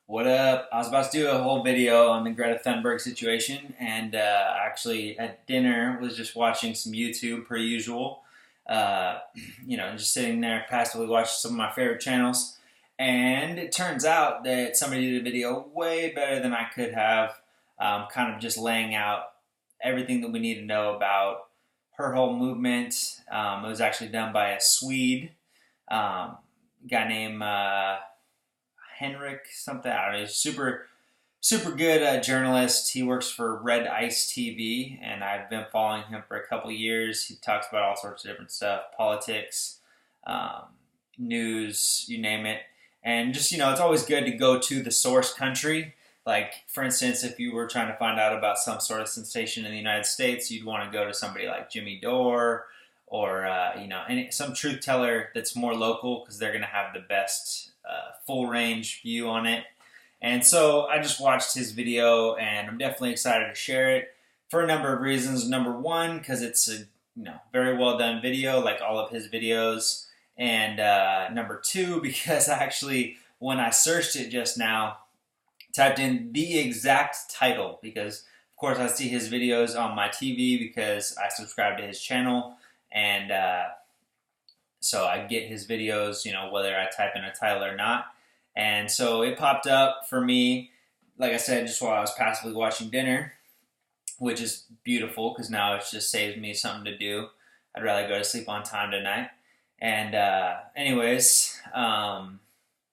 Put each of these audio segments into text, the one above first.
What up? I was about to do a whole video on the Greta Thunberg situation, and actually at dinner was just watching some YouTube per usual. Uh, just sitting there passively watching some of my favorite channels, and it turns out that somebody did a video way better than I could have, kind of just laying out everything that we need to know about her whole movement. It was actually done by a Swede, guy named Henrik something. I don't know. He's super good journalist. He works for Red Ice TV, and I've been following him for a couple years. He talks about all sorts of different stuff, politics, um, news, you name it. And just, it's always good to go to the source country. Like, for instance, if you were trying to find out about some sort of sensation in the United States, you'd want to go to somebody like Jimmy Dore or, some truth teller that's more local because they're going to have the best full range view on it. And so I just watched his video, and I'm definitely excited to share it for a number of reasons. Number one, because it's a very well done video, like all of his videos. And number two, because actually when I searched it just now, typed in the exact title, because of course I see his videos on my TV because I subscribe to his channel, and so I get his videos, whether I type in a title or not. And so it popped up for me, like I said, just while I was passively watching dinner, which is beautiful because now it just saves me something to do. I'd rather go to sleep on time tonight. And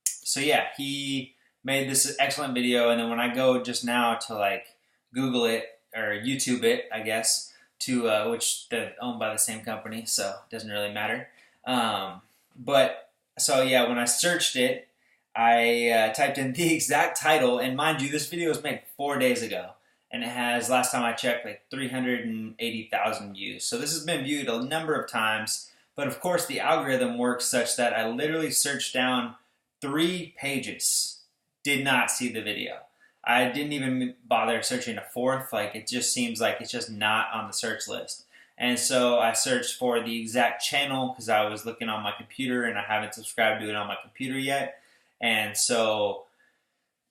so yeah, he made this excellent video. And then when I go just now to like Google it or YouTube it, I guess, to which they're owned by the same company, so it doesn't really matter. But so yeah, when I searched it, I typed in the exact title, and mind you, this video was made 4 days ago, and it has, last time I checked, like 380,000 views. So this has been viewed a number of times, but of course the algorithm works such that I literally searched down 3 pages, did not see the video. I didn't even bother searching a fourth, like it just seems like it's just not on the search list. And so I searched for the exact channel because I was looking on my computer and I haven't subscribed to it on my computer yet. And so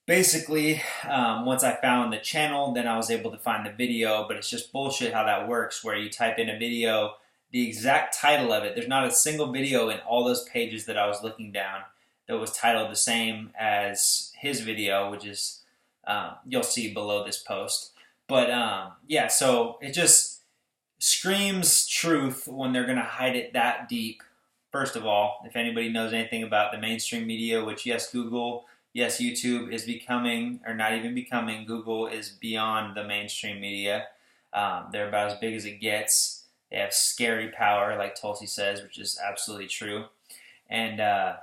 basically, once I found the channel, then I was able to find the video, but it's just bullshit how that works, where you type in a video, the exact title of it. There's not a single video in all those pages that I was looking down that was titled the same as his video, which is, you'll see below this post. But yeah, so it just screams truth when they're going to hide it that deep. First of all, if anybody knows anything about the mainstream media, which yes, Google, yes, YouTube is becoming, or not even becoming, Google is beyond the mainstream media. They're about as big as it gets. They have scary power, like Tulsi says, which is absolutely true. And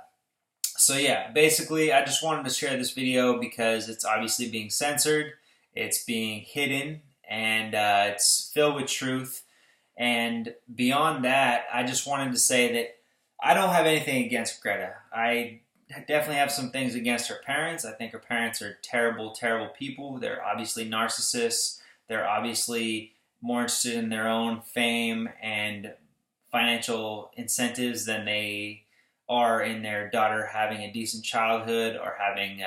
so yeah, basically I just wanted to share this video because it's obviously being censored, it's being hidden, and it's filled with truth. And beyond that, I just wanted to say that I don't have anything against Greta. I definitely have some things against her parents. I think her parents are terrible, terrible people. They're obviously narcissists. They're obviously more interested in their own fame and financial incentives than they are in their daughter having a decent childhood or having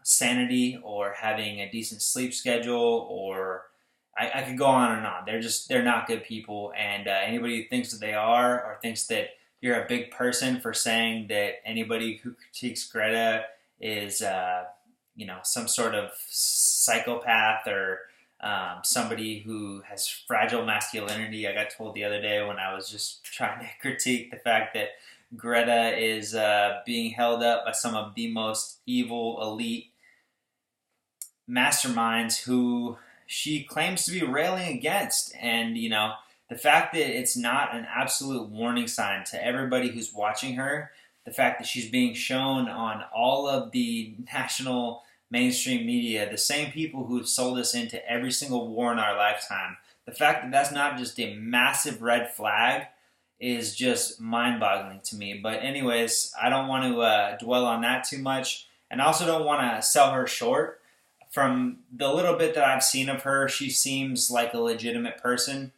sanity or having a decent sleep schedule, or I could go on and on. They're not good people, and anybody who thinks that they are, or thinks that you're a big person for saying that anybody who critiques Greta is some sort of psychopath or somebody who has fragile masculinity. I got told the other day when I was just trying to critique the fact that Greta is being held up by some of the most evil, elite masterminds who she claims to be railing against. And, the fact that it's not an absolute warning sign to everybody who's watching her, the fact that she's being shown on all of the national mainstream media, the same people who sold us into every single war in our lifetime, the fact that that's not just a massive red flag is just mind-boggling to me. But anyways, I don't want to dwell on that too much, and I also don't want to sell her short. From the little bit that I've seen of her, she seems like a legitimate person.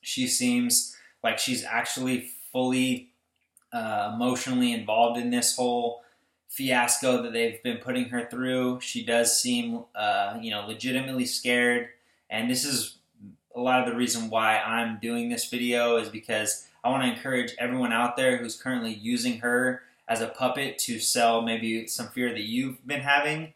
She seems like she's actually fully emotionally involved in this whole fiasco that they've been putting her through. She does seem, legitimately scared. And this is a lot of the reason why I'm doing this video, is because I want to encourage everyone out there who's currently using her as a puppet to sell maybe some fear that you've been having,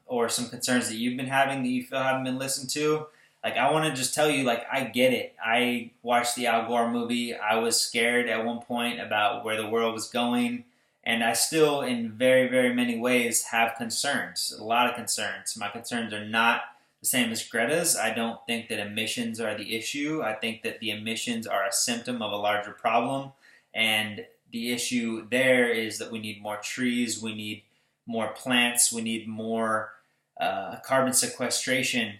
or some concerns that you've been having that you feel haven't been listened to. Like, I want to just tell you, like, I get it. I watched the Al Gore movie. I was scared at one point about where the world was going. And I still, in very, very many ways, have concerns. A lot of concerns. My concerns are not the same as Greta's. I don't think that emissions are the issue. I think that the emissions are a symptom of a larger problem. And the issue there is that we need more trees. We need more plants. We need more carbon sequestration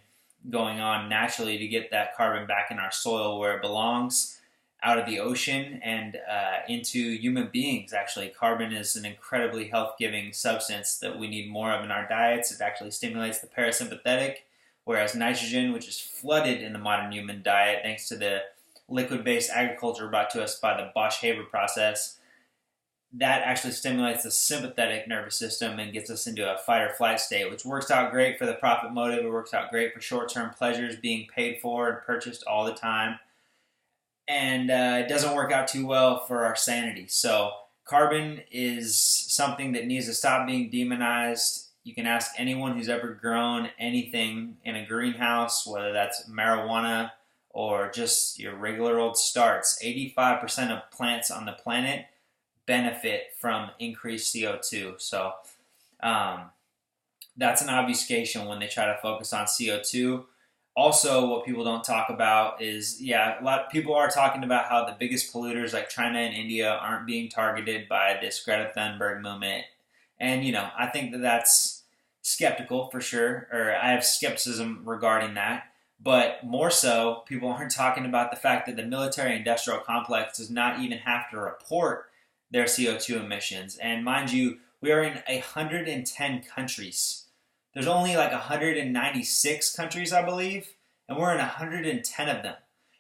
going on naturally to get that carbon back in our soil where it belongs, out of the ocean and into human beings. Actually, carbon is an incredibly health-giving substance that we need more of in our diets. It actually stimulates the parasympathetic, whereas nitrogen, which is flooded in the modern human diet thanks to the liquid-based agriculture brought to us by the Bosch-Haber process, that actually stimulates the sympathetic nervous system and gets us into a fight or flight state, which works out great for the profit motive. It works out great for short-term pleasures being paid for and purchased all the time. And it doesn't work out too well for our sanity. So carbon is something that needs to stop being demonized. You can ask anyone who's ever grown anything in a greenhouse, whether that's marijuana or just your regular old starts. 85% of plants on the planet benefit from increased CO2. So that's an obfuscation when they try to focus on CO2. Also, what people don't talk about is, a lot of people are talking about how the biggest polluters like China and India aren't being targeted by this Greta Thunberg movement. And, I think that that's skeptical for sure, or I have skepticism regarding that. But more so, people aren't talking about the fact that the military-industrial complex does not even have to report their CO2 emissions. And mind you, we are in 110 countries. There's only like 196 countries, I believe, and we're in 110 of them.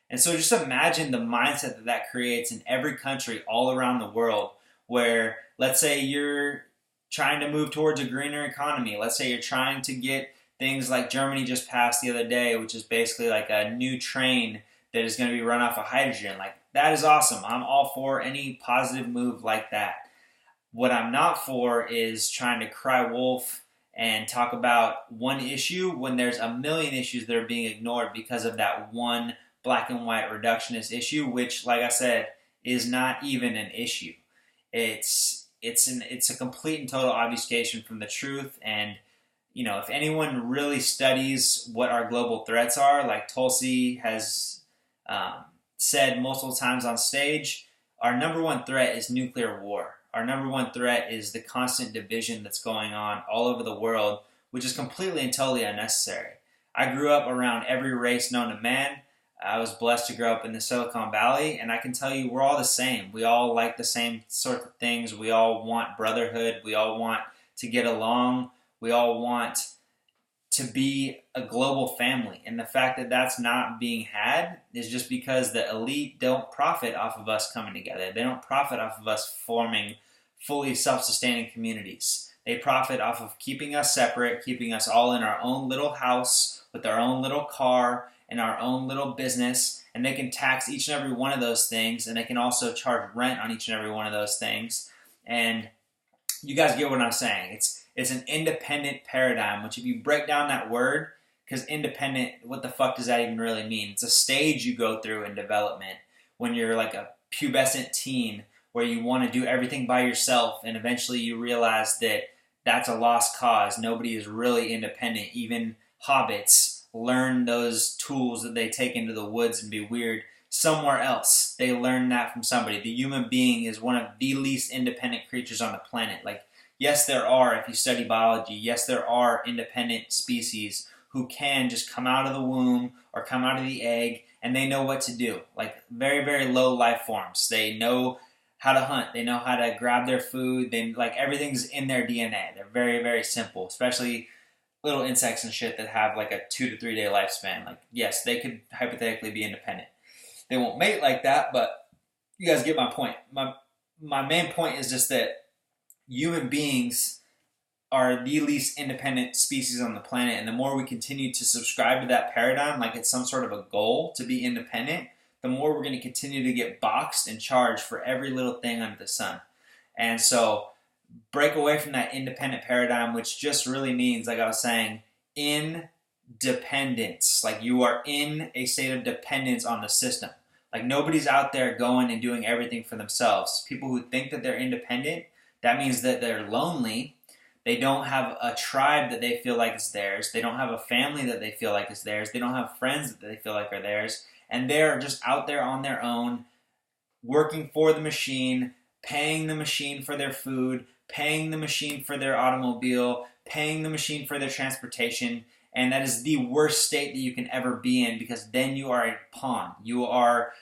And so just imagine the mindset that creates in every country all around the world, where let's say you're trying to move towards a greener economy. Let's say you're trying to get things like Germany just passed the other day, which is basically like a new train that is going to be run off of hydrogen. Like, that is awesome. I'm all for any positive move like that. What I'm not for is trying to cry wolf and talk about one issue when there's a million issues that are being ignored because of that one black and white reductionist issue, which, like I said, is not even an issue. It's a complete and total obfuscation from the truth. And if anyone really studies what our global threats are, like Tulsi has said multiple times on stage, our number one threat is nuclear war. Our number one threat is the constant division that's going on all over the world, which is completely and totally unnecessary. I grew up around every race known to man. I was blessed to grow up in the Silicon Valley, and I can tell you we're all the same. We all like the same sort of things. We all want brotherhood. We all want to get along. We all want to be a global family. And the fact that that's not being had is just because the elite don't profit off of us coming together. They don't profit off of us forming fully self-sustaining communities. They profit off of keeping us separate, keeping us all in our own little house with our own little car and our own little business. And they can tax each and every one of those things, and they can also charge rent on each and every one of those things. And you guys get what I'm saying. It's an independent paradigm, which if you break down that word, because independent, what the fuck does that even really mean? It's a stage you go through in development when you're like a pubescent teen where you want to do everything by yourself, and eventually you realize that that's a lost cause. Nobody is really independent. Even hobbits learn those tools that they take into the woods and be weird somewhere else. They learn that from somebody. The human being is one of the least independent creatures on the planet. Like, yes, there are, if you study biology, yes, there are independent species who can just come out of the womb or come out of the egg, and they know what to do. Like, very, very low life forms. They know how to hunt. They know how to grab their food. Everything's in their DNA. They're very, very simple, especially little insects and shit that have like a 2 to 3 day lifespan. Like, yes, they could hypothetically be independent. They won't mate like that, but you guys get my point. My main point is just that human beings are the least independent species on the planet, and the more we continue to subscribe to that paradigm like it's some sort of a goal to be independent, the more we're going to continue to get boxed and charged for every little thing under the sun. And so break away from that independent paradigm, which just really means, like I was saying, independence. Like you are in a state of dependence on the system. Like nobody's out there going and doing everything for themselves. People who think that they're independent, that means that they're lonely. They don't have a tribe that they feel like is theirs. They don't have a family that they feel like is theirs. They don't have friends that they feel like are theirs. And they're just out there on their own, working for the machine, paying the machine for their food, paying the machine for their automobile, paying the machine for their transportation. And that is the worst state that you can ever be in, because then you are a pawn. You are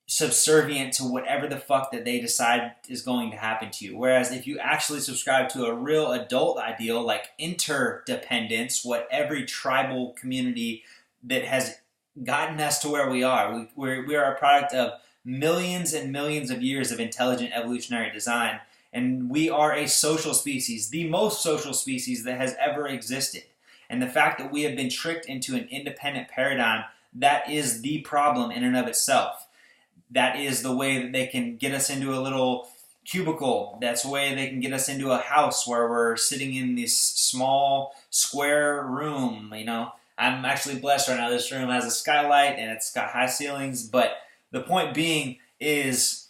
subservient to whatever the fuck that they decide is going to happen to you. Whereas if you actually subscribe to a real adult ideal like interdependence, what every tribal community that has gotten us to where we are, we are a product of millions and millions of years of intelligent evolutionary design, and we are a social species, the most social species that has ever existed. And the fact that we have been tricked into an independent paradigm, that is the problem in and of itself. That is the way that they can get us into a little cubicle. That's the way they can get us into a house where we're sitting in this small square room. You know, I'm actually blessed right now. This room has a skylight and it's got high ceilings. But the point being is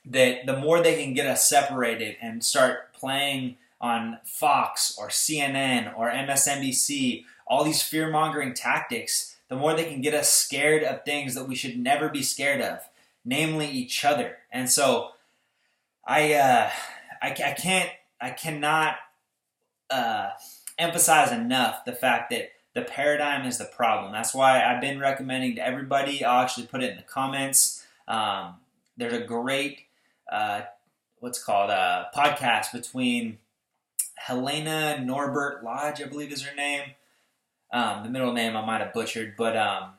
that the more they can get us separated and start playing on Fox or CNN or MSNBC, all these fear-mongering tactics, the more they can get us scared of things that we should never be scared of, namely each other. And so I cannot emphasize enough the fact that the paradigm is the problem. That's why I've been recommending to everybody. I'll actually put it in the comments. There's a great podcast between Helena Norbert Lodge, I believe is her name. The middle name I might have butchered, but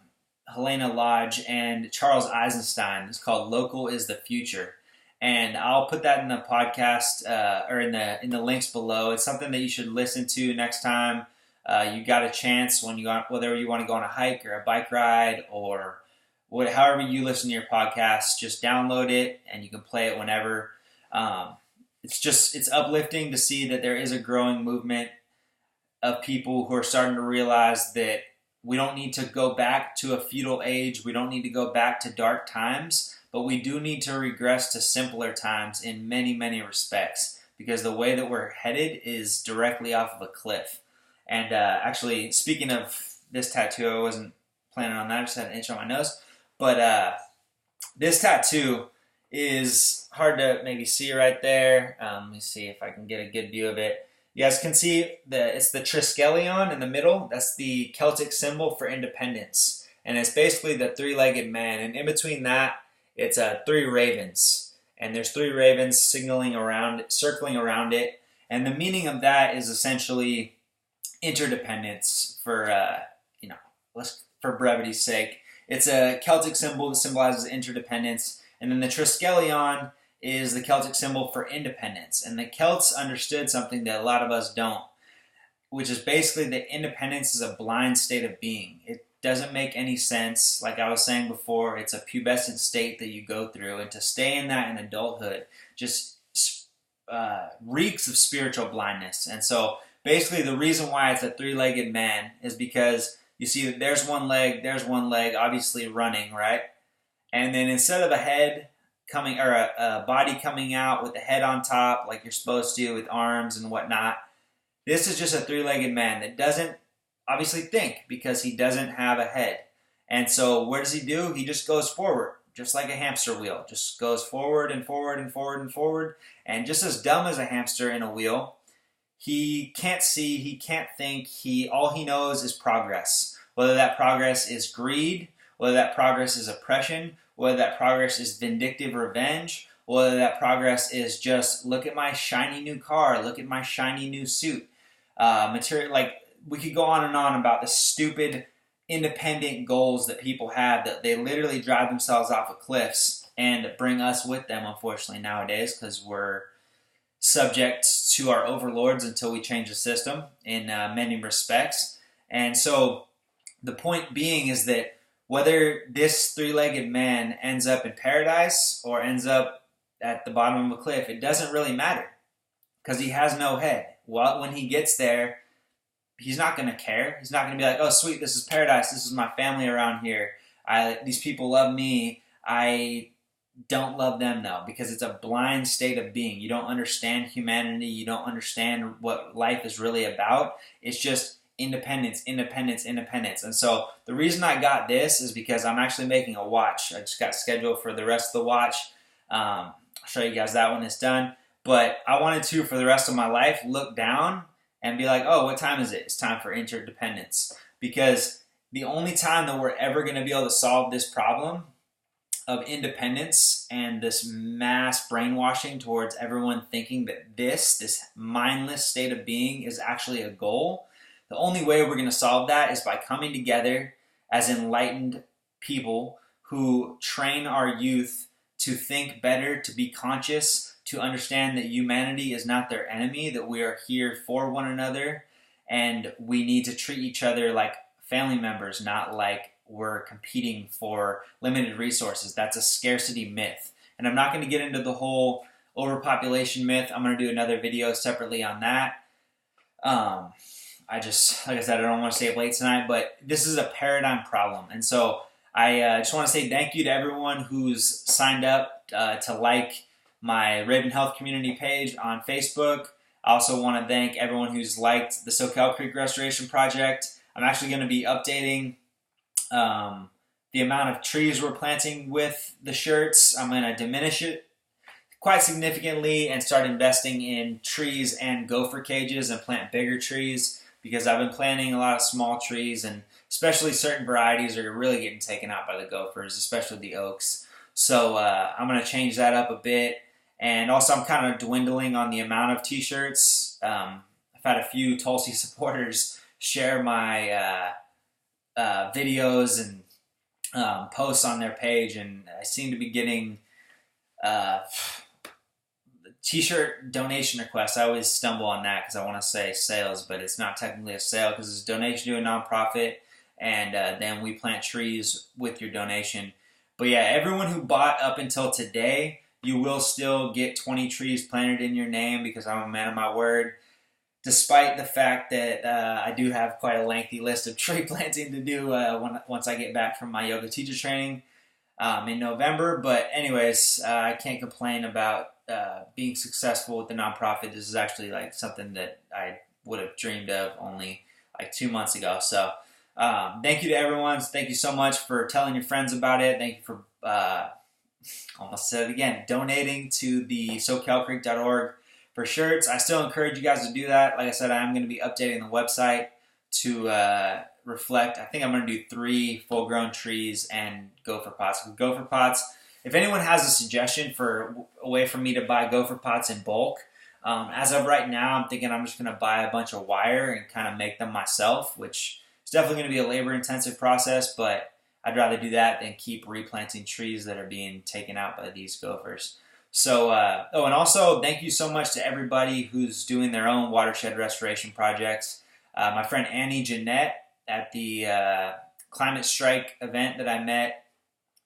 Helena Lodge and Charles Eisenstein. It's called "Local is the Future," and I'll put that in the podcast or in the links below. It's something that you should listen to next time you got a chance, whether you want to go on a hike or a bike ride or however you listen to your podcast. Just download it and you can play it whenever. It's uplifting to see that there is a growing movement of people who are starting to realize that we don't need to go back to a feudal age. We don't need to go back to dark times, but we do need to regress to simpler times in many, many respects, because the way that we're headed is directly off of a cliff. And actually, speaking of this tattoo, I wasn't planning on that. I just had an itch on my nose. But this tattoo is hard to maybe see right there. Let me see if I can get a good view of it. You guys can see it's the Triskelion in the middle. That's the Celtic symbol for independence. And it's basically the three-legged man. And in between that, it's three ravens. And there's three ravens circling around it. And the meaning of that is essentially interdependence for brevity's sake. It's a Celtic symbol that symbolizes interdependence. And then the Triskelion is the Celtic symbol for independence. And the Celts understood something that a lot of us don't, which is basically that independence is a blind state of being. It doesn't make any sense. Like I was saying before, it's a pubescent state that you go through. And to stay in that in adulthood just reeks of spiritual blindness. And so basically the reason why it's a three-legged man is because you see that there's one leg, obviously running, right? And then instead of a head coming, or a body coming out with the head on top like you're supposed to with arms and whatnot, this is just a three-legged man that doesn't obviously think, because he doesn't have a head. And so what does he do? He just goes forward, just like a hamster wheel. Just goes forward and forward and forward and forward. And just as dumb as a hamster in a wheel, he can't see, he can't think, all he knows is progress. Whether that progress is greed, whether that progress is oppression, whether that progress is vindictive revenge, whether that progress is just, look at my shiny new car, look at my shiny new suit. Like, we could go on and on about the stupid independent goals that people have, that they literally drive themselves off of cliffs and bring us with them, unfortunately, nowadays, because we're subject to our overlords until we change the system in many respects. And so the point being is that whether this three-legged man ends up in paradise or ends up at the bottom of a cliff, it doesn't really matter because he has no head. Well, when he gets there, he's not going to care. He's not going to be like, oh, sweet, this is paradise. This is my family around here. These people love me. I don't love them, though, because it's a blind state of being. You don't understand humanity. You don't understand what life is really about. It's just independence, independence, independence. And so the reason I got this is because I'm actually making a watch. I just got scheduled for the rest of the watch. I'll show you guys that when it's done. But I wanted to, for the rest of my life, look down and be like, oh, what time is it? It's time for interdependence. Because the only time that we're ever going to be able to solve this problem of independence and this mass brainwashing towards everyone thinking that this mindless state of being is actually a goal, the only way we're going to solve that is by coming together as enlightened people who train our youth to think better, to be conscious, to understand that humanity is not their enemy, that we are here for one another, and we need to treat each other like family members, not like we're competing for limited resources. That's a scarcity myth. And I'm not going to get into the whole overpopulation myth. I'm going to do another video separately on that. Like I said, I don't want to stay up late tonight, but this is a paradigm problem. And so I just want to say thank you to everyone who's signed up to like my Raven Health Community page on Facebook. I also want to thank everyone who's liked the Soquel Creek Restoration Project. I'm actually going to be updating the amount of trees we're planting with the shirts. I'm going to diminish it quite significantly and start investing in trees and gopher cages and plant bigger trees, because I've been planting a lot of small trees, and especially certain varieties are really getting taken out by the gophers, especially the oaks. So I'm going to change that up a bit. And also I'm kind of dwindling on the amount of t-shirts. I've had a few Tulsi supporters share my videos and posts on their page, and I seem to be getting t-shirt donation requests. I always stumble on that because I want to say sales, but it's not technically a sale because it's a donation to a nonprofit, and then we plant trees with your donation. But yeah, everyone who bought up until today, you will still get 20 trees planted in your name because I'm a man of my word, despite the fact that I do have quite a lengthy list of tree planting to do once I get back from my yoga teacher training in November. But anyways, I can't complain about being successful with the nonprofit. This is actually like something that I would have dreamed of only like 2 months ago. So thank you to everyone. Thank you so much for telling your friends about it. Thank you for, almost said it again, donating to the soquelcreek.org for shirts. I still encourage you guys to do that. Like I said, I am going to be updating the website to reflect. I think I'm going to do 3 full-grown trees and gopher pots. Gopher pots, if anyone has a suggestion for a way for me to buy gopher pots in bulk, as of right now, I'm thinking I'm just going to buy a bunch of wire and kind of make them myself, which is definitely going to be a labor-intensive process, but I'd rather do that than keep replanting trees that are being taken out by these gophers. So, and also thank you so much to everybody who's doing their own watershed restoration projects. My friend Annie Jeanette at the Climate Strike event that I met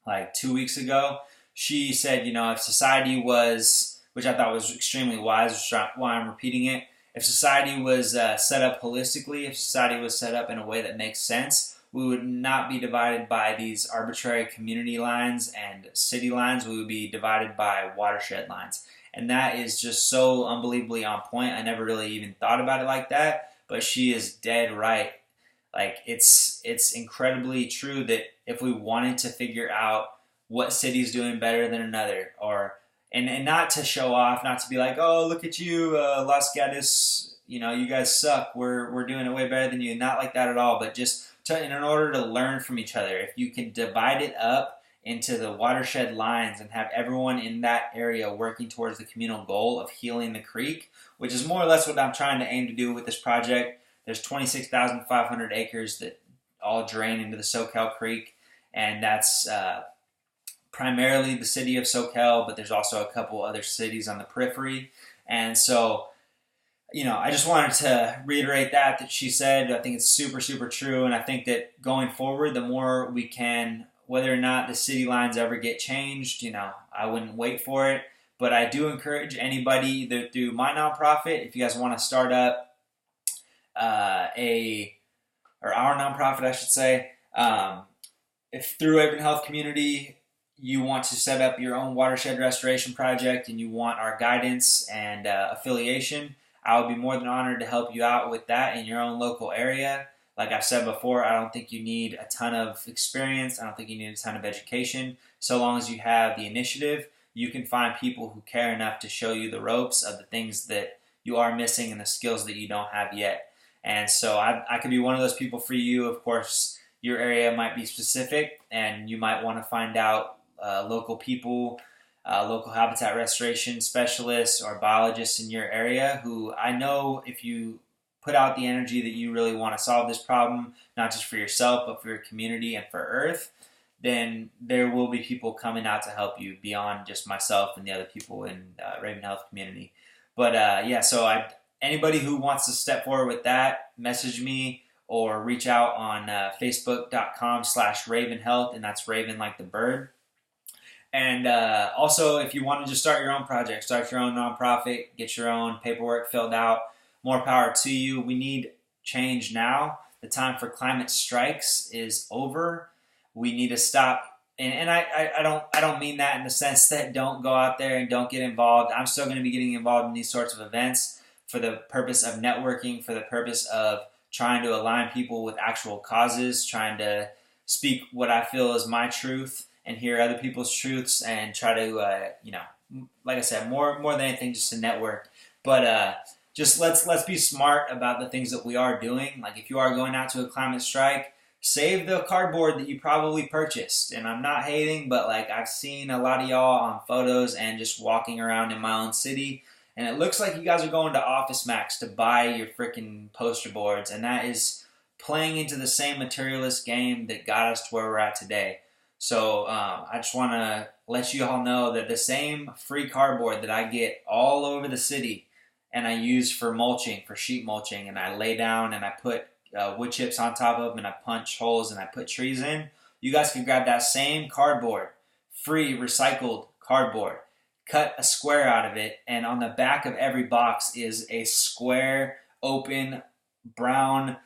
like 2 weeks ago, she said, if society was, which I thought was extremely wise, which is why I'm repeating it, if society was set up holistically, if society was set up in a way that makes sense, we would not be divided by these arbitrary community lines and city lines. We would be divided by watershed lines. And that is just so unbelievably on point. I never really even thought about it like that, but she is dead right. Like, it's incredibly true that if we wanted to figure out what city's doing better than another, and not to show off, not to be like, oh, look at you, Las Gatos, you guys suck, we're doing it way better than you. Not like that at all, but just in order to learn from each other. If you can divide it up into the watershed lines and have everyone in that area working towards the communal goal of healing the creek, which is more or less what I'm trying to aim to do with this project. There's 26,500 acres that all drain into the Soquel Creek, and that's primarily the city of Soquel, but there's also a couple other cities on the periphery. And so, I just wanted to reiterate that she said. I think it's super, super true. And I think that going forward, the more we can, whether or not the city lines ever get changed, I wouldn't wait for it. But I do encourage anybody, either through my nonprofit, if you guys want to start up our nonprofit, I should say, if through Raven Health Community, you want to set up your own watershed restoration project and you want our guidance and affiliation, I would be more than honored to help you out with that in your own local area. Like I've said before, I don't think you need a ton of experience. I don't think you need a ton of education. So long as you have the initiative, you can find people who care enough to show you the ropes of the things that you are missing and the skills that you don't have yet. And so I could be one of those people for you. Of course, your area might be specific and you might want to find out local people, local habitat restoration specialists or biologists in your area who I know if you put out the energy that you really want to solve this problem, not just for yourself, but for your community and for Earth, then there will be people coming out to help you beyond just myself and the other people in Raven Health Community. But anybody who wants to step forward with that, message me or reach out on facebook.com/Raven Health, and that's Raven like the bird. And also, if you want to just start your own project, start your own nonprofit, get your own paperwork filled out, more power to you. We need change now. The time for climate strikes is over. We need to stop. And I don't mean that in the sense that don't go out there and don't get involved. I'm still going to be getting involved in these sorts of events for the purpose of networking, for the purpose of trying to align people with actual causes, trying to speak what I feel is my truth and hear other people's truths and try to, like I said, more than anything, just to network. But just let's be smart about the things that we are doing. Like if you are going out to a climate strike, save the cardboard that you probably purchased. And I'm not hating, but like I've seen a lot of y'all on photos and just walking around in my own city, and it looks like you guys are going to Office Max to buy your freaking poster boards, and that is playing into the same materialist game that got us to where we're at today. So I just want to let you all know that the same free cardboard that I get all over the city and I use for mulching, for sheet mulching, and I lay down and I put wood chips on top of them and I punch holes and I put trees in, you guys can grab that same cardboard, free recycled cardboard, cut a square out of it, and on the back of every box is a square, open, brown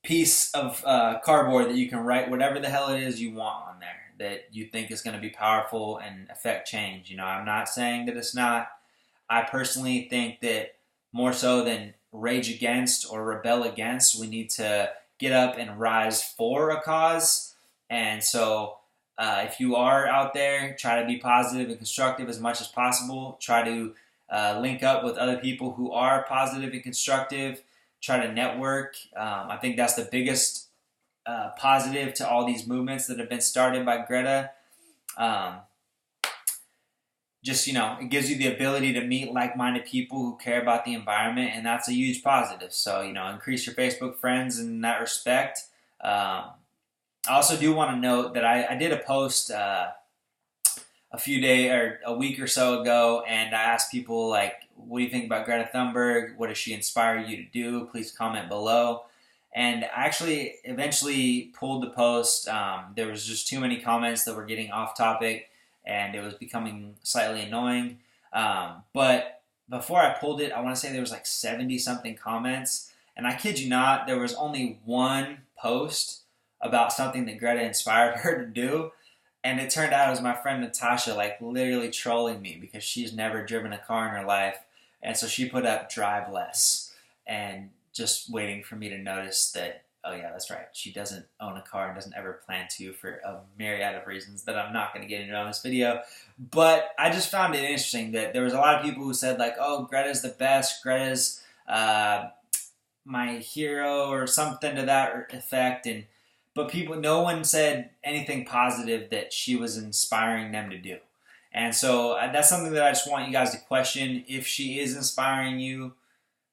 piece of cardboard that you can write whatever the hell it is you want on there that you think is going to be powerful and affect change. I'm not saying that it's not. I personally think that more so than rage against or rebel against, we need to get up and rise for a cause. And so if you are out there, try to be positive and constructive as much as possible. Try to link up with other people who are positive and constructive. Try to network. I think that's the biggest positive to all these movements that have been started by Greta. It gives you the ability to meet like-minded people who care about the environment, and that's a huge positive. So, increase your Facebook friends in that respect. I also do want to note that I did a post a week or so ago, and I asked people, like, what do you think about Greta Thunberg? What does she inspire you to do? Please comment below. And I actually eventually pulled the post. There was just too many comments that were getting off topic, and it was becoming slightly annoying. But before I pulled it, I want to say there was like 70-something comments. And I kid you not, there was only one post about something that Greta inspired her to do. And it turned out it was my friend Natasha, like literally trolling me because she's never driven a car in her life. And so she put up drive less and just waiting for me to notice that, oh yeah, that's right, she doesn't own a car and doesn't ever plan to for a myriad of reasons that I'm not going to get into on this video. But I just found it interesting that there was a lot of people who said like, oh, Greta's the best, Greta's my hero or something to that effect. But no one said anything positive that she was inspiring them to do. And so that's something that I just want you guys to question. If she is inspiring you,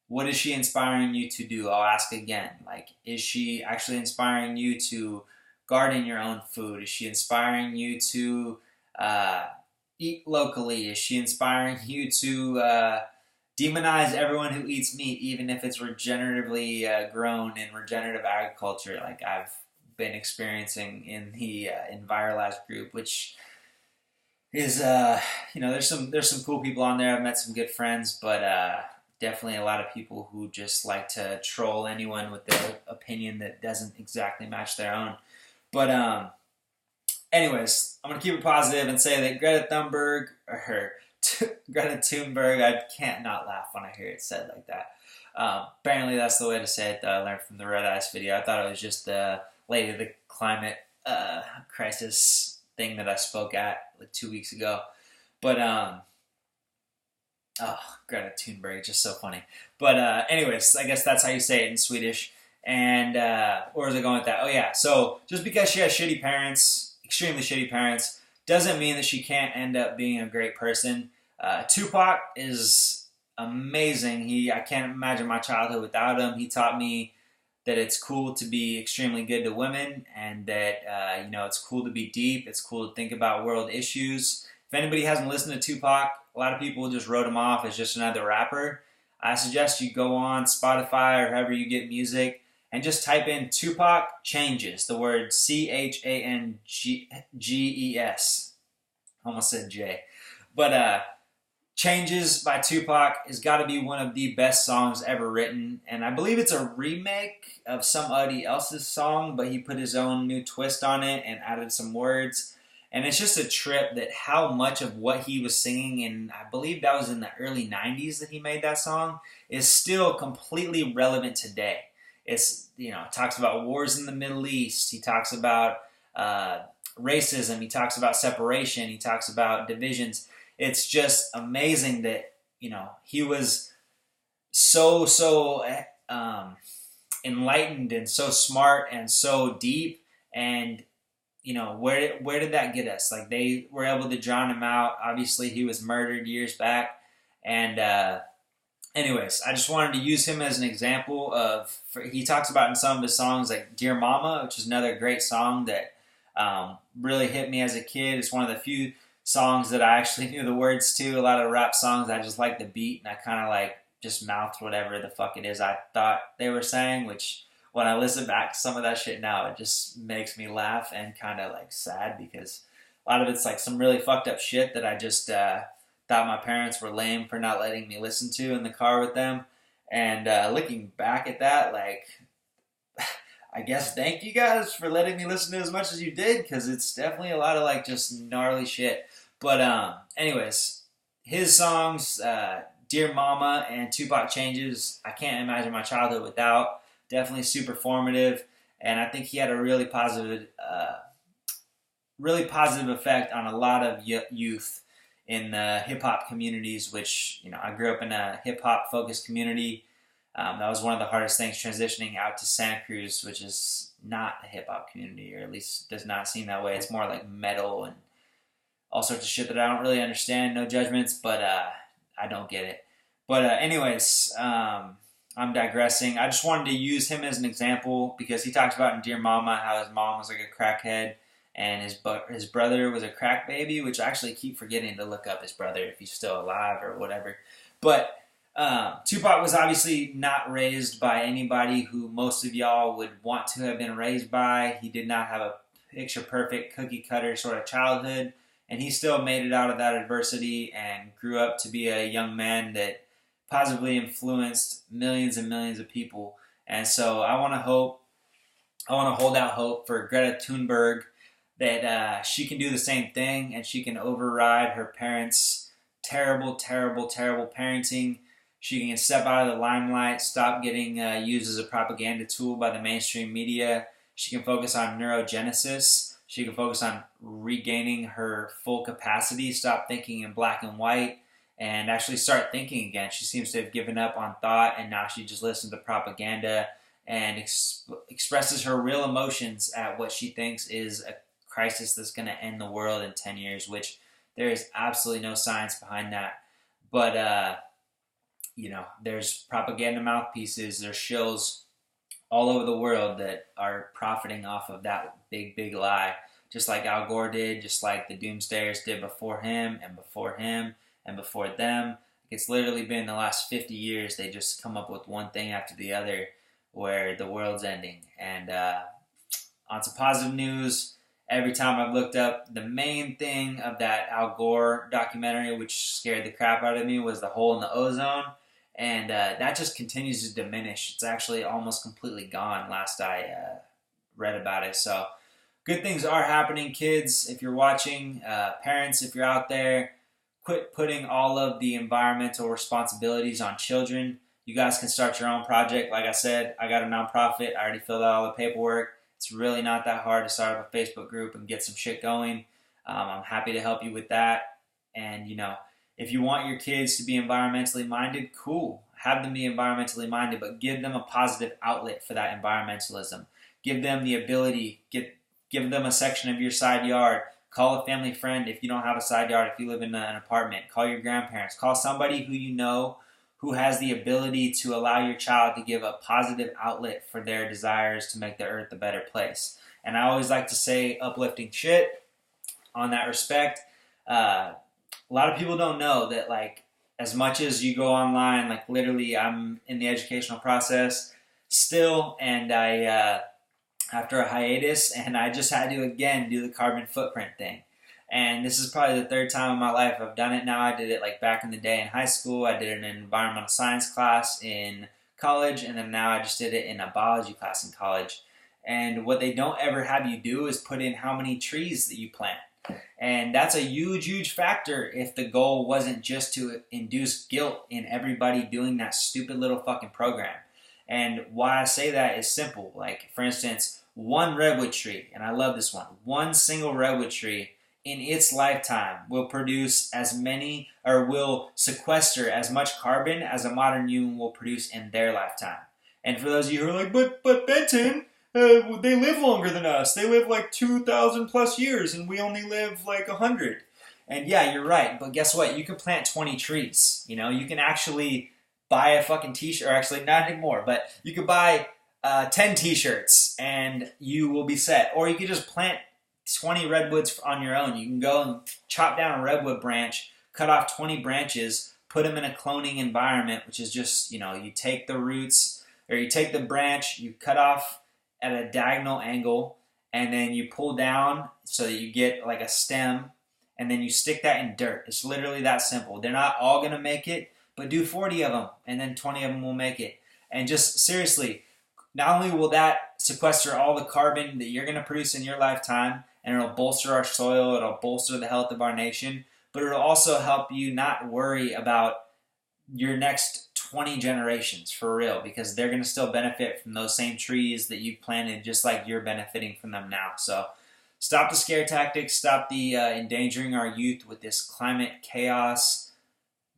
what is she inspiring you to do? I'll ask again. Like, is she actually inspiring you to garden your own food? Is she inspiring you to eat locally? Is she inspiring you to demonize everyone who eats meat, even if it's regeneratively grown in regenerative agriculture, like I've been experiencing in the Enviralized group, which is there's some cool people on there. I've met some good friends, but definitely a lot of people who just like to troll anyone with their opinion that doesn't exactly match their own. But anyways, I'm gonna keep it positive and say that Greta Thunberg. I can't not laugh when I hear it said like that. Apparently, that's the way to say it that I learned from the Red Ice video. I thought it was just the lady of the climate crisis thing that I spoke at like 2 weeks ago. But Greta Thunberg, just so funny. But anyways, I guess that's how you say it in Swedish. And where was I going with that? Oh yeah, so just because she has shitty parents, extremely shitty parents, doesn't mean that she can't end up being a great person. Tupac is amazing. I can't imagine my childhood without him. He taught me that it's cool to be extremely good to women, and that it's cool to be deep. It's cool to think about world issues. If anybody hasn't listened to Tupac, a lot of people just wrote him off as just another rapper. I suggest you go on Spotify or however you get music and just type in Tupac Changes, the word Changes. Almost said J. But Changes by Tupac has got to be one of the best songs ever written. And I believe it's a remake of somebody else's song, but he put his own new twist on it and added some words. And it's just a trip that how much of what he was singing, and I believe that was in the early 90s that he made that song, is still completely relevant today. It's, it talks about wars in the Middle East. He talks about racism. He talks about separation. He talks about divisions. It's just amazing that, he was so enlightened and so smart and so deep. And, where did that get us? Like, they were able to drown him out. Obviously, he was murdered years back. And anyways, I just wanted to use him as an example he talks about in some of his songs, like Dear Mama, which is another great song that really hit me as a kid. It's one of the few songs that I actually knew the words to. A lot of rap songs, I just like the beat, and I kind of like just mouthed whatever the fuck it is I thought they were saying, which when I listen back to some of that shit now, it just makes me laugh and kind of like sad, because a lot of it's like some really fucked up shit that I just thought my parents were lame for not letting me listen to in the car with them. And looking back at that, like, I guess thank you guys for letting me listen to as much as you did, because it's definitely a lot of like just gnarly shit. But anyways, his songs, Dear Mama and Tupac Changes, I can't imagine my childhood without. Definitely super formative, and I think he had a really positive effect on a lot of youth in the hip hop communities. Which I grew up in a hip hop focused community. That was one of the hardest things, transitioning out to Santa Cruz, which is not a hip hop community, or at least does not seem that way. It's more like metal and all sorts of shit that I don't really understand. No judgments, but I don't get it. But anyways, I'm digressing. I just wanted to use him as an example because he talks about in Dear Mama how his mom was like a crackhead and his brother was a crack baby, which I actually keep forgetting to look up his brother if he's still alive or whatever. But Tupac was obviously not raised by anybody who most of y'all would want to have been raised by. He did not have a picture-perfect, cookie-cutter sort of childhood, and he still made it out of that adversity and grew up to be a young man that positively influenced millions and millions of people. And so I want to hold out hope for Greta Thunberg that she can do the same thing, and she can override her parents' terrible, terrible, terrible parenting. She can step out of the limelight, stop getting used as a propaganda tool by the mainstream media. She can focus on neurogenesis. She can focus on regaining her full capacity, stop thinking in black and white, and actually start thinking again. She seems to have given up on thought, and now she just listens to propaganda and expresses her real emotions at what she thinks is a crisis that's going to end the world in 10 years, which there is absolutely no science behind that. But, there's propaganda mouthpieces, there's shills all over the world that are profiting off of that big, big lie. just like Al Gore did, just like the doomsdayers did before him and before him and before them. It's literally been the last 50 years they just come up with one thing after the other where the world's ending. And on some positive news, every time I've looked up, the main thing of that Al Gore documentary, which scared the crap out of me, was the hole in the ozone. And that just continues to diminish. It's actually almost completely gone last I read about it. So good things are happening, kids. If you're watching, parents, if you're out there, quit putting all of the environmental responsibilities on children. You guys can start your own project. Like I said, I got a nonprofit. I already filled out all the paperwork. It's really not that hard to start up a Facebook group and get some shit going. I'm happy to help you with that. And, if you want your kids to be environmentally minded, cool. Have them be environmentally minded, but give them a positive outlet for that environmentalism. Give them the ability, give them a section of your side yard. Call a family friend if you don't have a side yard, if you live in an apartment. Call your grandparents. Call somebody who you know who has the ability to allow your child to give a positive outlet for their desires to make the earth a better place. And I always like to say uplifting shit on that respect. A lot of people don't know that, like, as much as you go online, like, literally I'm in the educational process still, and I after a hiatus, and I just had to again do the carbon footprint thing. And this is probably the third time in my life I've done it now. I did it like back in the day in high school. I did it in an environmental science class in college, and then now I just did it in a biology class in college. And what they don't ever have you do is put in how many trees that you plant. And that's a huge, huge factor if the goal wasn't just to induce guilt in everybody doing that stupid little fucking program. And why I say that is simple. Like, for instance, one redwood tree, and I love this one single redwood tree in its lifetime will produce as many, or will sequester as much carbon as a modern human will produce in their lifetime. And for those of you who are like, but Benton, they live longer than us. They live like 2,000 plus years, and we only live like 100. And yeah, you're right. But guess what? You can plant 20 trees. You can actually buy a fucking t-shirt, or actually not anymore, but you could buy 10 t-shirts and you will be set. Or you could just plant 20 redwoods on your own. You can go and chop down a redwood branch, cut off 20 branches, put them in a cloning environment, which is just, you take the roots, or you take the branch, you cut off at a diagonal angle, and then you pull down so that you get like a stem, and then you stick that in dirt. It's literally that simple. They're not all going to make it, but do 40 of them, and then 20 of them will make it. And just seriously, not only will that sequester all the carbon that you're going to produce in your lifetime, and it'll bolster our soil, it'll bolster the health of our nation, but it'll also help you not worry about your next 20 generations for real, because they're going to still benefit from those same trees that you planted, just like you're benefiting from them now. So stop the scare tactics, stop the endangering our youth with this climate chaos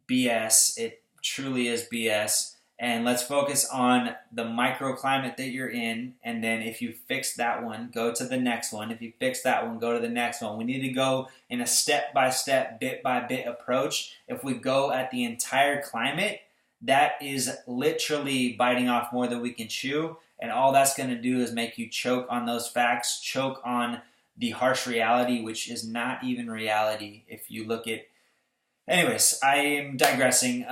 BS. It truly is BS. And let's focus on the microclimate that you're in. And then if you fix that one, go to the next one. If you fix that one, go to the next one. We need to go in a step-by-step, bit-by-bit approach. If we go at the entire climate, that is literally biting off more than we can chew. And all that's going to do is make you choke on those facts, choke on the harsh reality, which is not even reality if you look at. Anyways, I am digressing.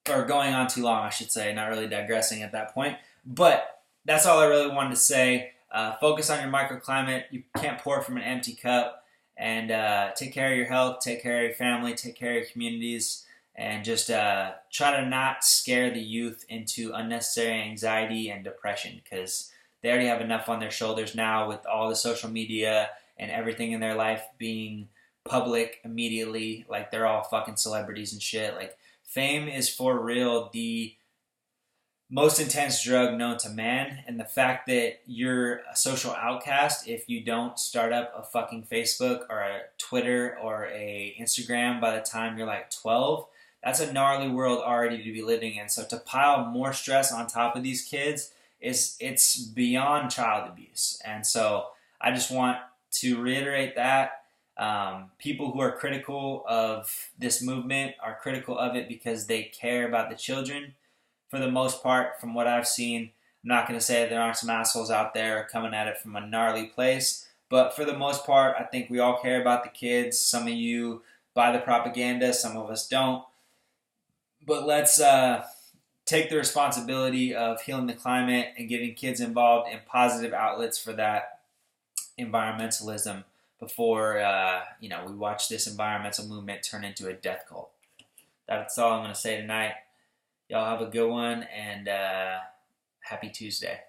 Or going on too long, I should say. Not really digressing at that point. But that's all I really wanted to say. Focus on your microclimate. You can't pour from an empty cup. And take care of your health, take care of your family, take care of your communities. And just try to not scare the youth into unnecessary anxiety and depression, because they already have enough on their shoulders now with all the social media and everything in their life being public immediately. Like, they're all fucking celebrities and shit. Like, fame is for real the most intense drug known to man, and the fact that you're a social outcast if you don't start up a fucking Facebook or a Twitter or a Instagram by the time you're like 12, that's a gnarly world already to be living in. So to pile more stress on top of these kids it's beyond child abuse. And so I just want to reiterate that. People who are critical of this movement are critical of it because they care about the children. For the most part, from what I've seen, I'm not going to say there aren't some assholes out there coming at it from a gnarly place, but for the most part, I think we all care about the kids. Some of you buy the propaganda, some of us don't. But let's take the responsibility of healing the climate and getting kids involved in positive outlets for that environmentalism before we watch this environmental movement turn into a death cult. That's all I'm going to say tonight. Y'all have a good one, and happy Tuesday.